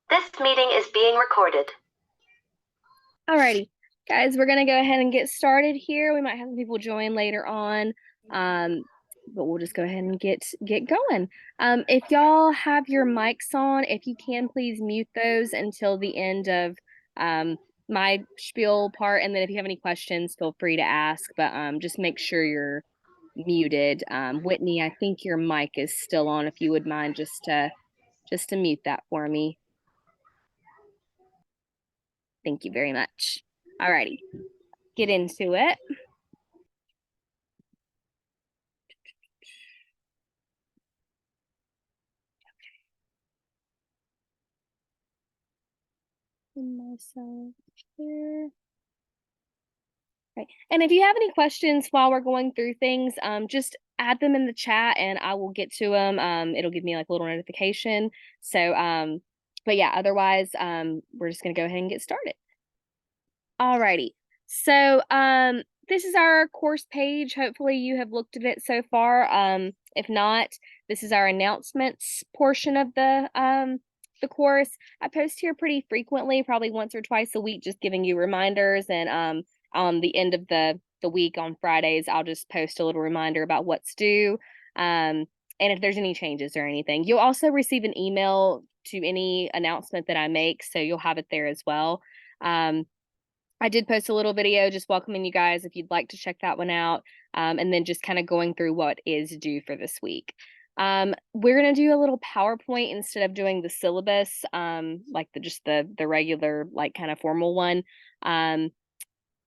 This meeting is being recorded. Alrighty, guys, we're gonna go ahead and get started here. We might have some people join later on, but we'll just go ahead and get going. If y'all have your mics on, if you can, please mute those until the end of my spiel part, and then if you have any questions, feel free to ask. But just make sure you're muted. Whitney, I think your mic is still on. If you would mind just to mute that for me. Thank you very much. Alrighty, get into it. Myself here. Right. And if you have any questions while we're going through things, just add them in the chat and I will get to them. It'll give me like a little notification. So, but yeah, otherwise, we're just gonna go ahead and get started. Alrighty. So, this is our course page. Hopefully you have looked at it so far. If not, this is our announcements portion of the course. I post here pretty frequently, probably once or twice a week, just giving you reminders. And on the end of the week on Fridays, I'll just post a little reminder about what's due. And if there's any changes or anything, you'll also receive an email to any announcement that I make, so you'll have it there as well. I did post a little video just welcoming you guys if you'd like to check that one out, and then just kind of going through what is due for this week. We're going to do a little PowerPoint instead of doing the syllabus, like the regular, like kind of formal one.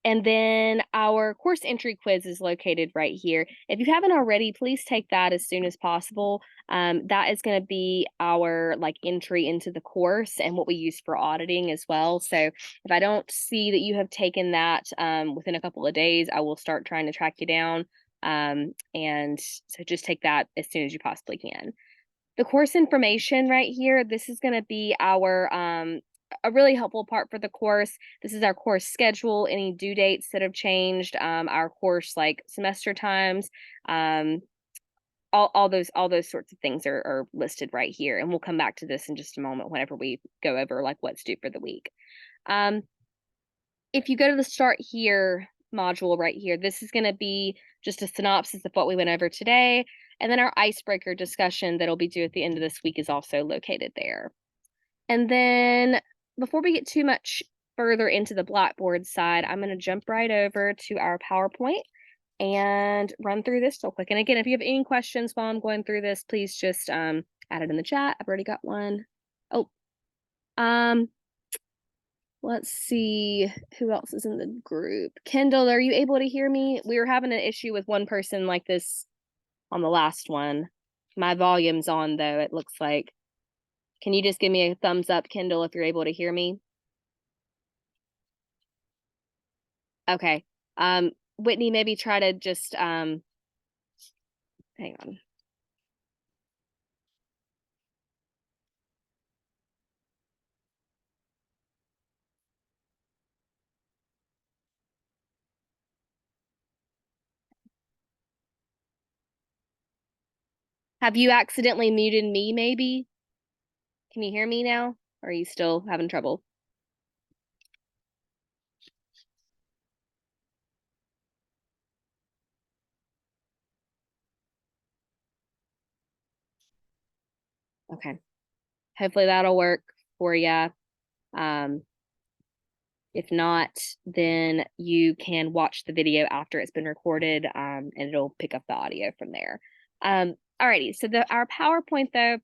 And then our course entry quiz is located right here. If you haven't already, please take that as soon as possible. That is going to be our like entry into the course and what we use for auditing as well. So if I don't see that you have taken that within a couple of days, I will start trying to track you down. And so just take that as soon as you possibly can. The course information right here, this is going to be our a really helpful part for the course. This is our course schedule, any due dates that have changed, our course like semester times, all those sorts of things are listed right here. And we'll come back to this in just a moment whenever we go over like what's due for the week. If you go to the start here module right here, this is going to be just a synopsis of what we went over today. And then our icebreaker discussion that'll be due at the end of this week is also located there. And then before we get too much further into the Blackboard side, I'm going to jump right over to our PowerPoint and run through this real quick. And again, if you have any questions while I'm going through this, please just add it in the chat. I've already got one. Oh, let's see who else is in the group. Kendall, are you able to hear me? We were having an issue with one person like this on the last one. My volume's on though, it looks like. Can you just give me a thumbs up, Kendall, if you're able to hear me? Okay. Whitney, maybe try to just hang on. Have you accidentally muted me, maybe? Can you hear me now? Or are you still having trouble? Okay. Hopefully that'll work for you. If not, then you can watch the video after it's been recorded, and it'll pick up the audio from there. Alrighty, so our PowerPoint though,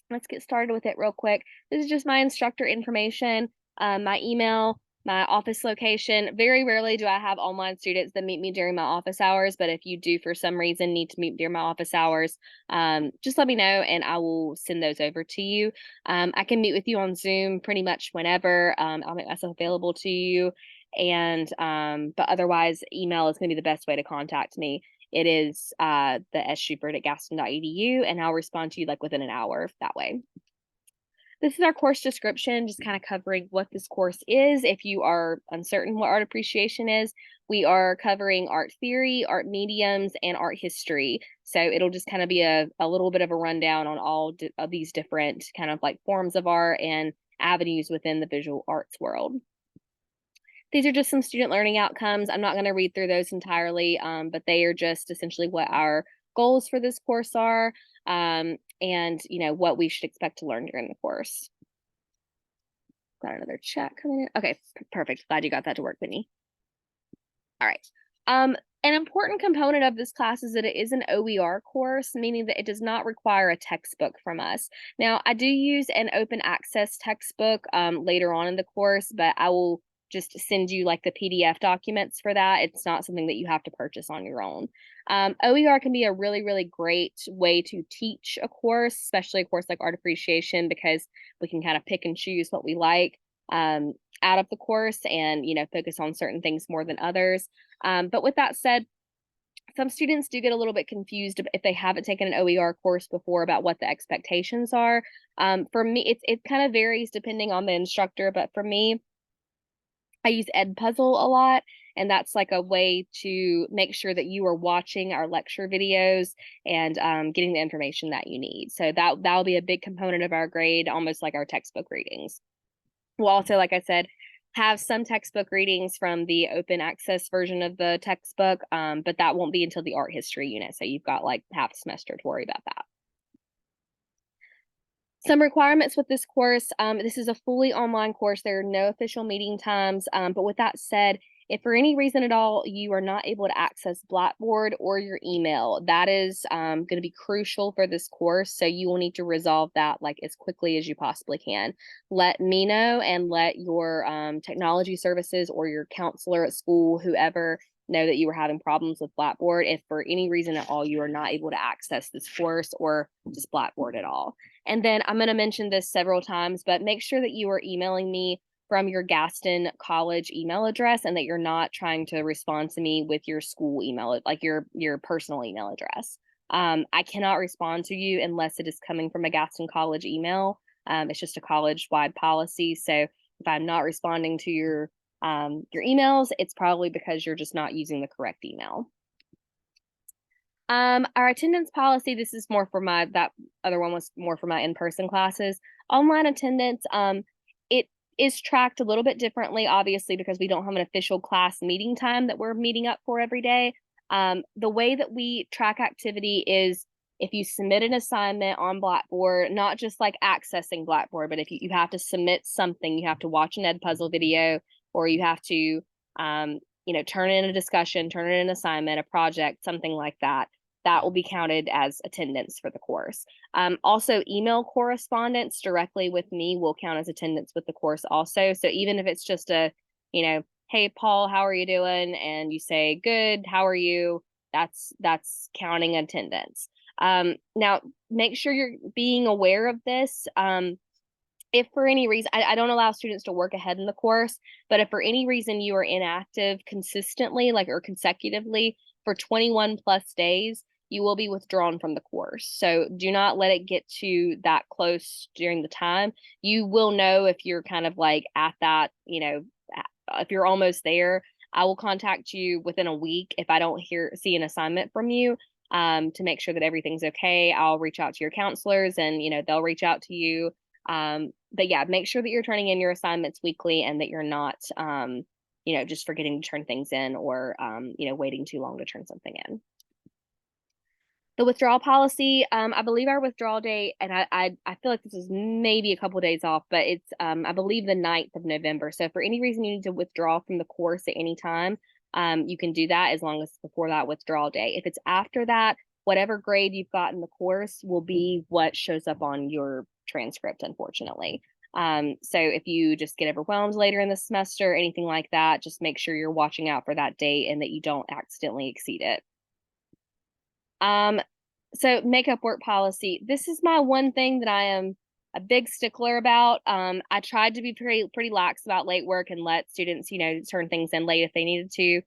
let's get started with it real quick. This is just my instructor information, my email, my office location. Very rarely do I have online students that meet me during my office hours, but if you do for some reason need to meet during my office hours, just let me know and I will send those over to you. I can meet with you on Zoom pretty much whenever. I'll make myself available to you. And but otherwise, email is going to be the best way to contact me. It is the sshupert@gaston.edu, and I'll respond to you like within an hour that way. This is our course description, just kind of covering what this course is. If you are uncertain what art appreciation is, we are covering art theory, art mediums, and art history. So it'll just kind of be a little bit of a rundown on all of these different kind of like forms of art and avenues within the visual arts world. These are just some student learning outcomes. I'm not going to read through those entirely, but they are just essentially what our goals for this course are, and what we should expect to learn during the course. Got another chat coming in. Okay, perfect. Glad you got that to work, Whitney. All right. An important component of this class is that it is an OER course, meaning that it does not require a textbook from us. Now, I do use an open access textbook later on in the course, but I will just send you like the PDF documents for that. It's not something that you have to purchase on your own. OER can be a really, really great way to teach a course, especially a course like art appreciation, because we can kind of pick and choose what we like out of the course and, focus on certain things more than others. But with that said, some students do get a little bit confused if they haven't taken an OER course before about what the expectations are. For me, it kind of varies depending on the instructor, but for me, I use Edpuzzle a lot, and that's like a way to make sure that you are watching our lecture videos and getting the information that you need. So that'll be a big component of our grade, almost like our textbook readings. We'll also, like I said, have some textbook readings from the open access version of the textbook, but that won't be until the art history unit. So you've got like half a semester to worry about that. Some requirements with this course, this is a fully online course. There are no official meeting times, but with that said, if for any reason at all you are not able to access Blackboard or your email, that is going to be crucial for this course. So you will need to resolve that like as quickly as you possibly can. Let me know and let your technology services or your counselor at school, whoever, know that you were having problems with Blackboard if for any reason at all you are not able to access this course or just Blackboard at all. And then I'm going to mention this several times, but make sure that you are emailing me from your Gaston College email address and that you're not trying to respond to me with your school email, like your personal email address. I cannot respond to you unless it is coming from a Gaston College email. It's just a college-wide policy. So if I'm not responding to your emails, it's probably because you're just not using the correct email. Our attendance policy, this is more for that other one was more for my in-person classes. Online attendance, it is tracked a little bit differently, obviously, because we don't have an official class meeting time that we're meeting up for every day. The way that we track activity is if you submit an assignment on Blackboard, not just like accessing Blackboard, but if you have to submit something, you have to watch an Edpuzzle video, or you have to, turn in a discussion, turn in an assignment, a project, something like that. That will be counted as attendance for the course. Also, email correspondence directly with me will count as attendance with the course also. So even if it's just a, hey, Paul, how are you doing? And you say, good, how are you? That's counting attendance. Now, make sure you're being aware of this. If for any reason, I don't allow students to work ahead in the course, but if for any reason you are inactive consistently, or consecutively for 21 plus days, you will be withdrawn from the course. So do not let it get to that close during the time. You will know if you're kind of like at that, if you're almost there. I will contact you within a week if I don't see an assignment from you, to make sure that everything's okay. I'll reach out to your counselors and, they'll reach out to you. But yeah, make sure that you're turning in your assignments weekly and that you're not, just forgetting to turn things in or, waiting too long to turn something in. The withdrawal policy, I believe our withdrawal date, and I feel like this is maybe a couple days off, but it's, I believe the 9th of November. So if for any reason you need to withdraw from the course at any time, you can do that as long as it's before that withdrawal date. If it's after that, whatever grade you've got in the course will be what shows up on your transcript, unfortunately. So if you just get overwhelmed later in the semester, anything like that, just make sure you're watching out for that date and that you don't accidentally exceed it. So makeup work policy. This is my one thing that I am a big stickler about. I tried to be pretty lax about late work and let students, turn things in late if they needed to,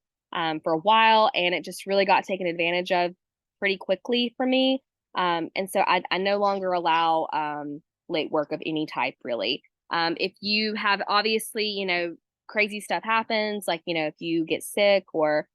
for a while, and it just really got taken advantage of pretty quickly for me. And so I no longer allow late work of any type, really. If you have obviously, crazy stuff happens, like, if you get sick or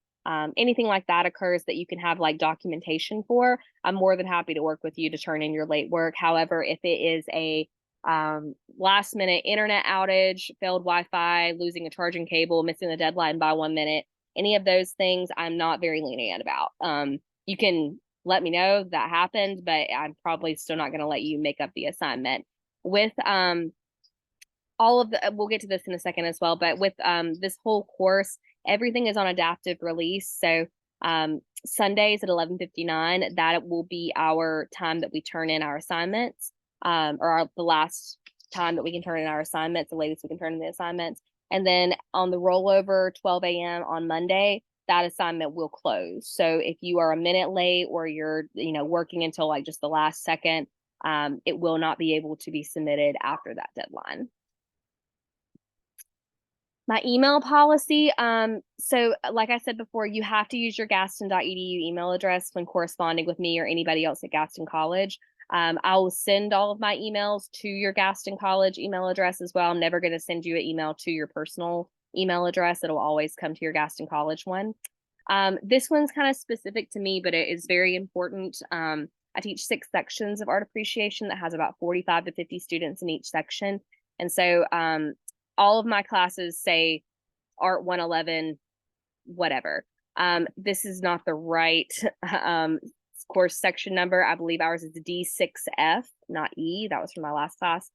anything like that occurs that you can have like documentation for, I'm more than happy to work with you to turn in your late work. However, if it is a last minute internet outage, failed Wi-Fi, losing a charging cable, missing the deadline by 1 minute, any of those things, I'm not very lenient about. You can let me know that happened, but I'm probably still not going to let you make up the assignment. With all of the, we'll get to this in a second as well, but with this whole course, everything is on adaptive release. So Sundays at 11:59, that will be our time that we turn in our assignments, the last time that we can turn in our assignments, the latest we can turn in the assignments. And then on the rollover, 12 a.m. on Monday, that assignment will close. So if you are a minute late or you're, working until like just the last second, it will not be able to be submitted after that deadline. My email policy. So like I said before, you have to use your gaston.edu email address when corresponding with me or anybody else at Gaston College. I will send all of my emails to your Gaston College email address as well. I'm never going to send you an email to your personal email address. It'll always come to your Gaston College one. This one's kind of specific to me, but it is very important. I teach 6 sections of art appreciation that has about 45 to 50 students in each section. And so all of my classes say Art 111, whatever. This is not the right course section number. I believe ours is D6F, not E. That was from my last class.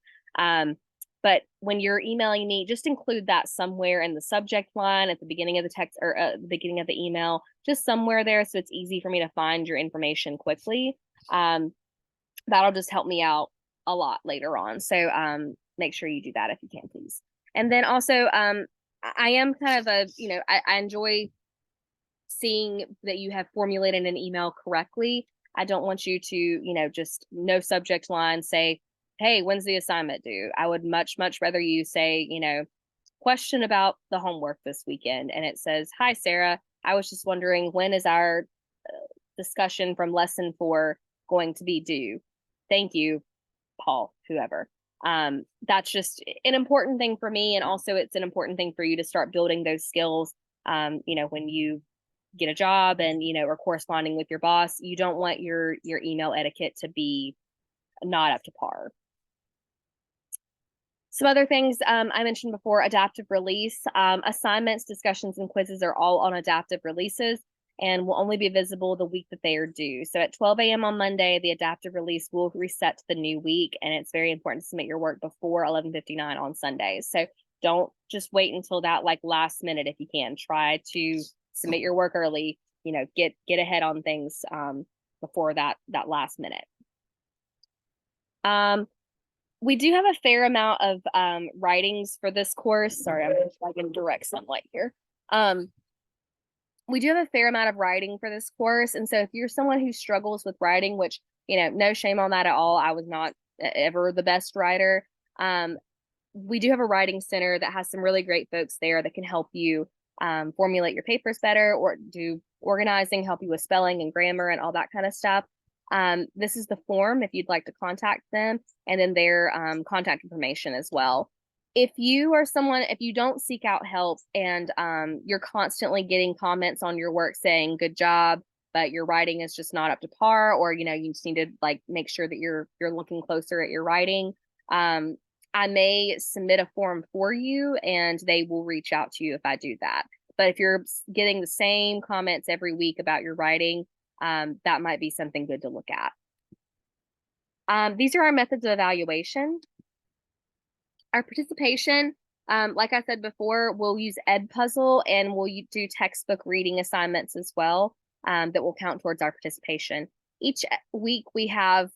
But when you're emailing me, just include that somewhere in the subject line at the beginning of the text or the beginning of the email, just somewhere there so it's easy for me to find your information quickly. That'll just help me out a lot later on. So make sure you do that if you can, please. And then also, I am kind of I enjoy seeing that you have formulated an email correctly. I don't want you to, just no subject line, say, hey, when's the assignment due? I would much, much rather you say, question about the homework this weekend. And it says, hi, Sarah. I was just wondering, when is our discussion from lesson 4 going to be due? Thank you, Paul, whoever. That's just an important thing for me. And also it's an important thing for you to start building those skills. When you get a job and, or corresponding with your boss, you don't want your email etiquette to be not up to par. Some other things I mentioned before, adaptive release. Assignments, discussions, and quizzes are all on adaptive releases and will only be visible the week that they are due. So at 12 a.m. on Monday, the adaptive release will reset to the new week, and it's very important to submit your work before 11:59 on Sundays. So don't just wait until that last minute if you can. Try to submit your work early, get ahead on things before that last minute. We do have a fair amount of writings for this course. Sorry, I'm just in direct sunlight here. We do have a fair amount of writing for this course. And so if you're someone who struggles with writing, which, no shame on that at all. I was not ever the best writer. We do have a writing center that has some really great folks there that can help you formulate your papers better or do organizing, help you with spelling and grammar and all that kind of stuff. This is the form if you'd like to contact them, and then their contact information as well. If you are someone, if you don't seek out help and you're constantly getting comments on your work saying good job, but your writing is just not up to par, or you just need to make sure that you're looking closer at your writing, I may submit a form for you and they will reach out to you if I do that. But if you're getting the same comments every week about your writing, that might be something good to look at. These are our methods of evaluation. Our participation, like I said before, we'll use Edpuzzle and we'll do textbook reading assignments as well that will count towards our participation. Each week we have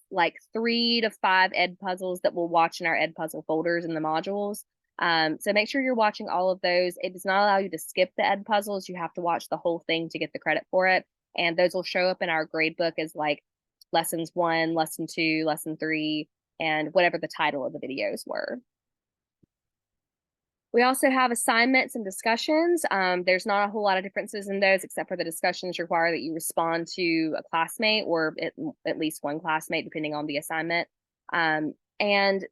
3 to 5 Edpuzzles that we'll watch in our Edpuzzle folders in the modules. So make sure you're watching all of those. It does not allow you to skip the Edpuzzles. You have to watch the whole thing to get the credit for it. And those will show up in our grade book as lessons 1, lesson 2, lesson 3, and whatever the title of the videos were. We also have assignments and discussions. There's not a whole lot of differences in those, except for the discussions require that you respond to a classmate or at least one classmate, depending on the assignment. And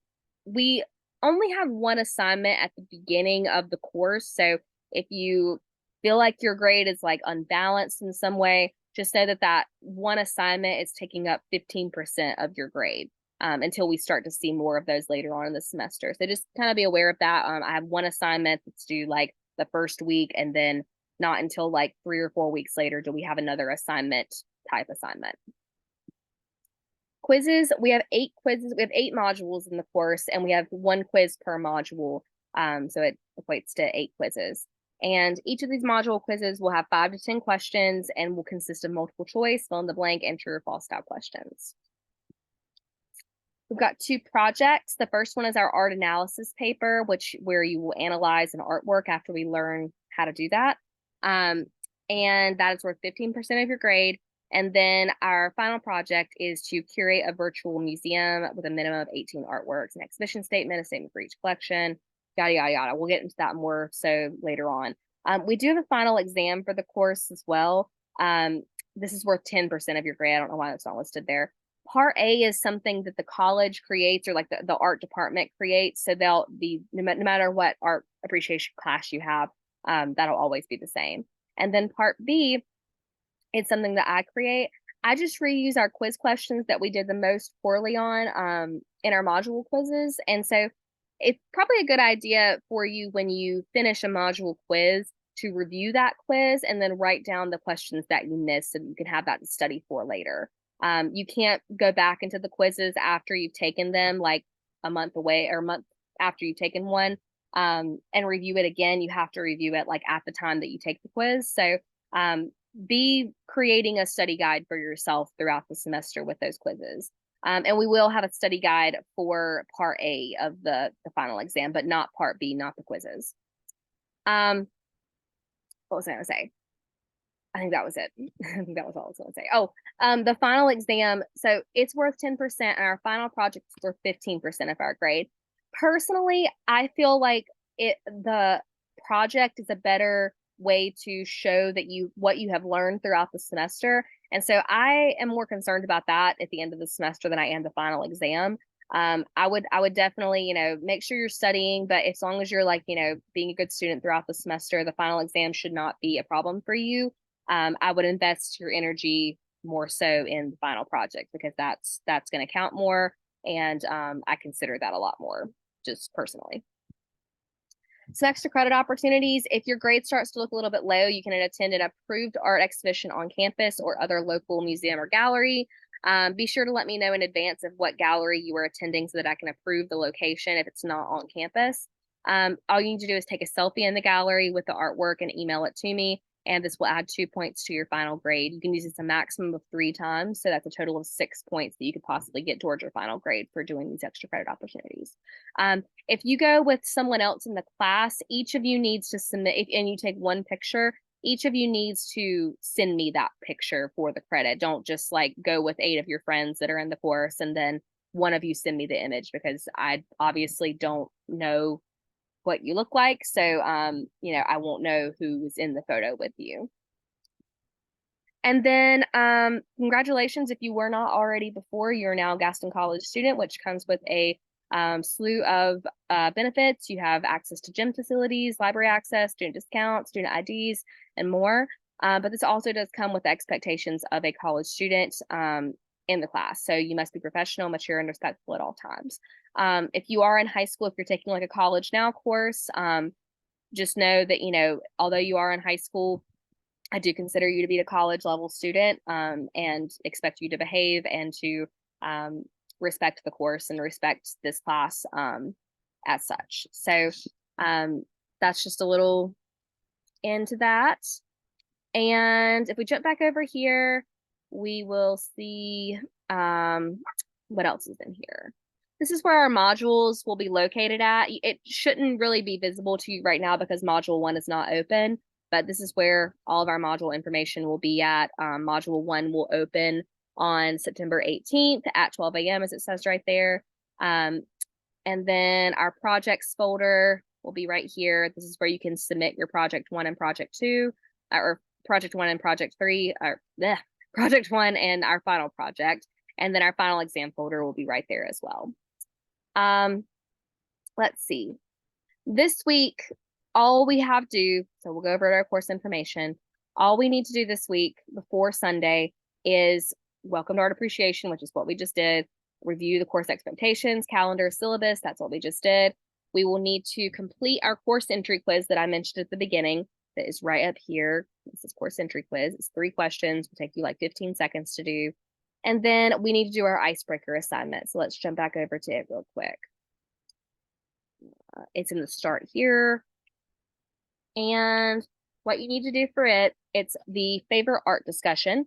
we only have one assignment at the beginning of the course. So if you feel like your grade is unbalanced in some way, just know that one assignment is taking up 15% of your grade. until we start to see more of those later on in the semester. So just kind of be aware of that. I have one assignment that's due like the first week, and then not until like 3 or 4 weeks later do we have another type assignment. Quizzes, we have 8 quizzes. We have 8 modules in the course, and we have 1 quiz per module. So it equates to 8 quizzes. And each of these module quizzes will have 5 to 10 questions and will consist of multiple choice, fill in the blank, and true or false style questions. We've got 2 projects. The first one is our art analysis paper, where you will analyze an artwork after we learn how to do that. And that is worth 15% of your grade. And then our final project is to curate a virtual museum with a minimum of 18 artworks, an exhibition statement, a statement for each collection, yada, yada, yada. We'll get into that more so later on. We do have a final exam for the course as well. This is worth 10% of your grade. I don't know why it's not listed there. Part A is something that the college creates, or like the art department creates. So they'll be, no matter what art appreciation class you have, that'll always be the same. And then part B, it's something that I create. I just reuse our quiz questions that we did the most poorly on in our module quizzes. And so it's probably a good idea for you when you finish a module quiz to review that quiz and then write down the questions that you missed so that you can have that to study for later. You can't go back into the quizzes after you've taken them, like a month away or a month after you've taken one, and review it again. You have to review it like at the time that you take the quiz. So be creating a study guide for yourself throughout the semester with those quizzes. And we will have a study guide for part A of the final exam, but not part B, not the quizzes. What was I going to say? I think that was it. I think that was all I was going to say. Oh, the final exam. So it's worth 10%, and our final project is worth 15% of our grade. Personally, I feel like the project is a better way to show that what you have learned throughout the semester. And so I am more concerned about that at the end of the semester than I am the final exam. I would definitely, make sure you're studying, but as long as you're like, being a good student throughout the semester, the final exam should not be a problem for you. I would invest your energy more so in the final project, because that's going to count more. And I consider that a lot more, just personally. Some extra credit opportunities. If your grade starts to look a little bit low, you can attend an approved art exhibition on campus or other local museum or gallery. Be sure to let me know in advance of what gallery you are attending so that I can approve the location if it's not on campus. All you need to do is take a selfie in the gallery with the artwork and email it to me, and this will add 2 points to your final grade. You can use this a maximum of 3 times, so that's a total of 6 points that you could possibly get towards your final grade for doing these extra credit opportunities. If you go with someone else in the class, each of you needs to submit, and you take one picture, each of you needs to send me that picture for the credit. Don't just like go with 8 of your friends that are in the course and then one of you send me the image, because I obviously don't know what you look like. So, I won't know who's in the photo with you. And then congratulations, if you were not already before, you're now a Gaston College student, which comes with a slew of benefits. You have access to gym facilities, library access, student discounts, student IDs, and more. But this also does come with the expectations of a college student in the class. So you must be professional, mature, and respectful at all times. If you are in high school, if you're taking like a college now course, just know that, although you are in high school, I do consider you to be a college level student, and expect you to behave and to respect the course and respect this class as such. So that's just a little into that. And if we jump back over here, we will see what else is in here. This is where our modules will be located at. It shouldn't really be visible to you right now because module 1 is not open, but this is where all of our module information will be at. Module 1 will open on September 18th at 12 a.m. as it says right there. And then our projects folder will be right here. This is where you can submit your project 1 and project 2, or project 1 and project 3, or project 1 and our final project. And then our final exam folder will be right there as well. Let's see. This week, all we have to do, so we'll go over our course information. All we need to do this week before Sunday is welcome to art appreciation, which is what we just did. review the course expectations, calendar, syllabus. That's what we just did. We will need to complete our course entry quiz that I mentioned at the beginning. That is right up here. This is course entry quiz. It's 3 questions. Will take you like 15 seconds to do. And then we need to do our icebreaker assignment. So let's jump back over to it real quick. It's in the start here. And what you need to do for it, it's the favorite art discussion.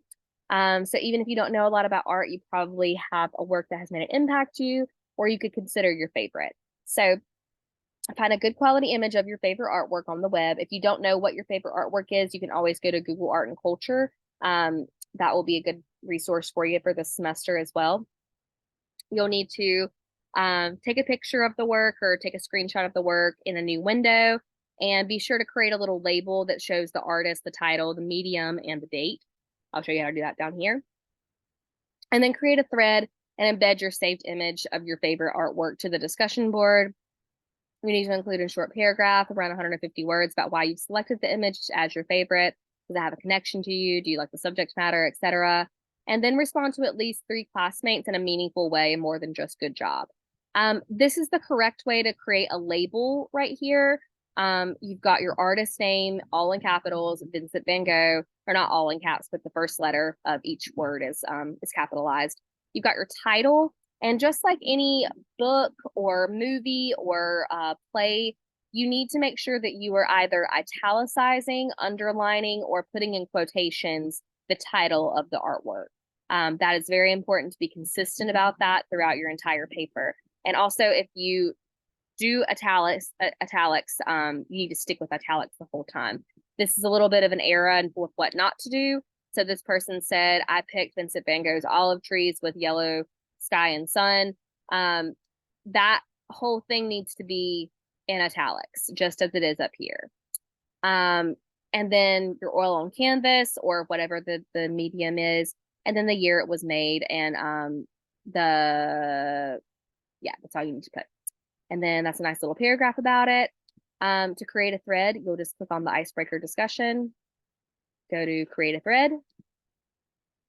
So even if you don't know a lot about art, you probably have a work that has made an impact you, or you could consider your favorite. So find a good quality image of your favorite artwork on the web. If you don't know what your favorite artwork is, you can always go to Google Art and Culture. That will be a good resource for you for this semester as well. You'll need to take a picture of the work or take a screenshot of the work in a new window, and be sure to create a little label that shows the artist, the title, the medium, and the date. I'll show you how to do that down here. And then create a thread and embed your saved image of your favorite artwork to the discussion board. You need to include a short paragraph, around 150 words, about why you've selected the image as your favorite. Does it have a connection to you? Do you like the subject matter, etc.? And then respond to at least 3 classmates in a meaningful way, more than just good job. This is the correct way to create a label right here. You've got your artist name, all in capitals, Vincent Van Gogh, or not all in caps, but the first letter of each word is capitalized. You've got your title, and just like any book or movie or play, you need to make sure that you are either italicizing, underlining, or putting in quotations the title of the artwork. That is very important to be consistent about that throughout your entire paper. And also, if you do italics, you need to stick with italics the whole time. This is a little bit of an error with what not to do. So this person said, I picked Vincent Van Gogh's olive trees with yellow sky and sun. That whole thing needs to be in italics, just as it is up here. And then your oil on canvas, or whatever the medium is, and then the year it was made, and that's all you need to put. And then that's a nice little paragraph about it. To create a thread, you'll just click on the icebreaker discussion, go to create a thread,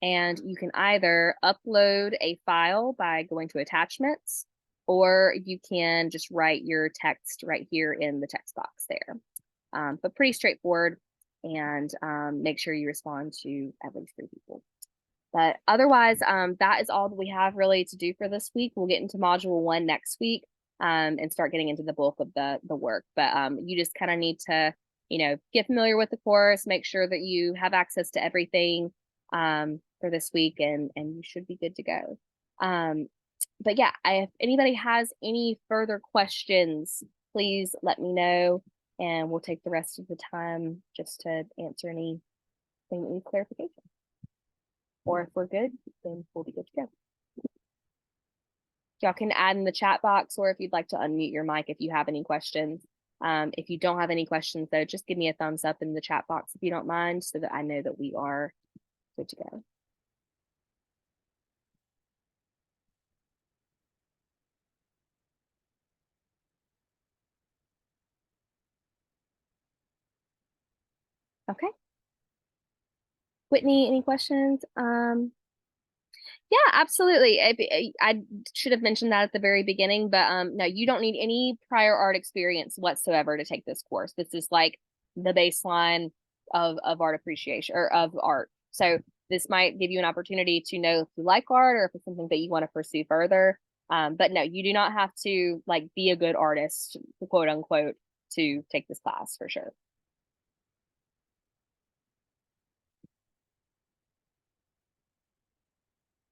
and you can either upload a file by going to attachments, or you can just write your text right here in the text box there. But pretty straightforward, and make sure you respond to at least 3 people. But otherwise, that is all that we have really to do for this week. We'll get into module 1 next week, and start getting into the bulk of the work. But you just kind of need to, get familiar with the course, make sure that you have access to everything for this week, and you should be good to go. But yeah, if anybody has any further questions, please let me know, and we'll take the rest of the time just to answer anything that needs clarification. Or if we're good, then we'll be good to go. Y'all can add in the chat box, or if you'd like to unmute your mic if you have any questions. If you don't have any questions, though, just give me a thumbs up in the chat box if you don't mind, so that I know that we are good to go. Okay. Whitney, any questions? Yeah, absolutely. I should have mentioned that at the very beginning, but no, you don't need any prior art experience whatsoever to take this course. This is like the baseline of art appreciation, or of art. So this might give you an opportunity to know if you like art, or if it's something that you want to pursue further. But no, you do not have to be a good artist, quote unquote, to take this class for sure.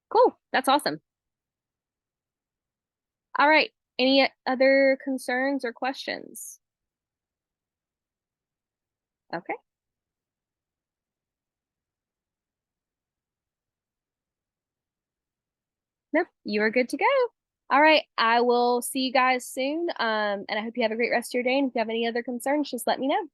Cool. That's awesome. All right. Any other concerns or questions? Okay. Nope, you are good to go. All right. I will see you guys soon. And I hope you have a great rest of your day. And if you have any other concerns, just let me know.